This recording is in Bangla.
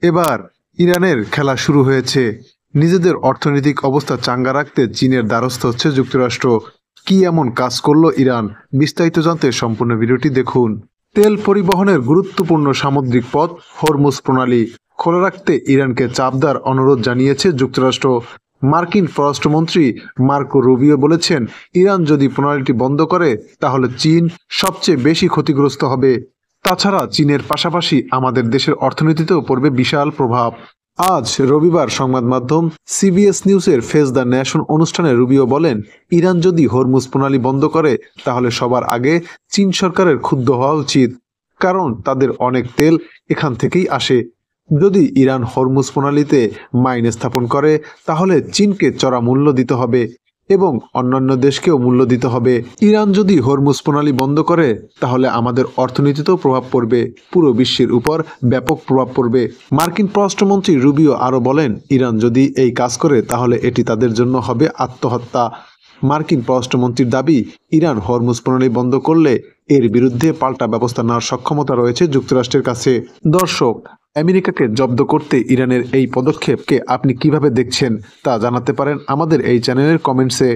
এবার ইরানের খেলা শুরু হয়েছে। নিজেদের অর্থনৈতিক অবস্থা চাঙ্গা রাখতে চীনের দ্বারস্থ হচ্ছে যুক্তরাষ্ট্র। কি এমন কাজ করলো ইরান? বিস্তারিত জানতে সম্পূর্ণ ভিডিওটি দেখুন। তেল পরিবহনের গুরুত্বপূর্ণ সামুদ্রিক পথ হরমুজ প্রণালী খোলা রাখতে ইরানকে চাপ দেওয়ার অনুরোধ জানিয়েছে যুক্তরাষ্ট্র। মার্কিন পররাষ্ট্রমন্ত্রী মার্কো রুবিও বলেছেন, ইরান যদি প্রণালীটি বন্ধ করে তাহলে চীন সবচেয়ে বেশি ক্ষতিগ্রস্ত হবে। তাছাড়া চীনের পাশাপাশি আমাদের দেশের অর্থনীতিতেও পড়বে বিশাল প্রভাব। আজ রবিবার সংবাদ মাধ্যম সিবিএস নিউজের ফেস দ্য নেশন অনুষ্ঠানে রুবিও বলেন, ইরান যদি হরমুজ প্রণালী বন্ধ করে তাহলে সবার আগে চীন সরকারের ক্ষুব্ধ হওয়া উচিত, কারণ তাদের অনেক তেল এখান থেকেই আসে। যদি ইরান হরমুজ প্রণালীতে মাইনে স্থাপন করে তাহলে চীনকে চড়া মূল্য দিতে হবে এবং অন্যান্য দেশকেও মূল্য দিতে হবে। ইরান যদি হরমুজ প্রণালী বন্ধ করে তাহলে আমাদের অর্থনীতিতেও প্রভাব পড়বে, পুরো বিশ্বের উপর ব্যাপক প্রভাব পড়বে। মার্কিন পররাষ্ট্রমন্ত্রী রুবিও আরও বলেন, ইরান যদি এই কাজ করে তাহলে এটি তাদের জন্য হবে আত্মহত্যা। মার্কিন পররাষ্ট্রমন্ত্রীর দাবি, ইরান হরমুজ প্রণালী বন্ধ করলে এর বিরুদ্ধে পাল্টা ব্যবস্থা নেওয়ার সক্ষমতা রয়েছে যুক্তরাষ্ট্রের কাছে। দর্শক, আমেরিকাকে জব্দ করতে ইরানের এই পদক্ষেপকে আপনি কিভাবে দেখছেন তা জানাতে পারেন আমাদের এই চ্যানেলের কমেন্টসে।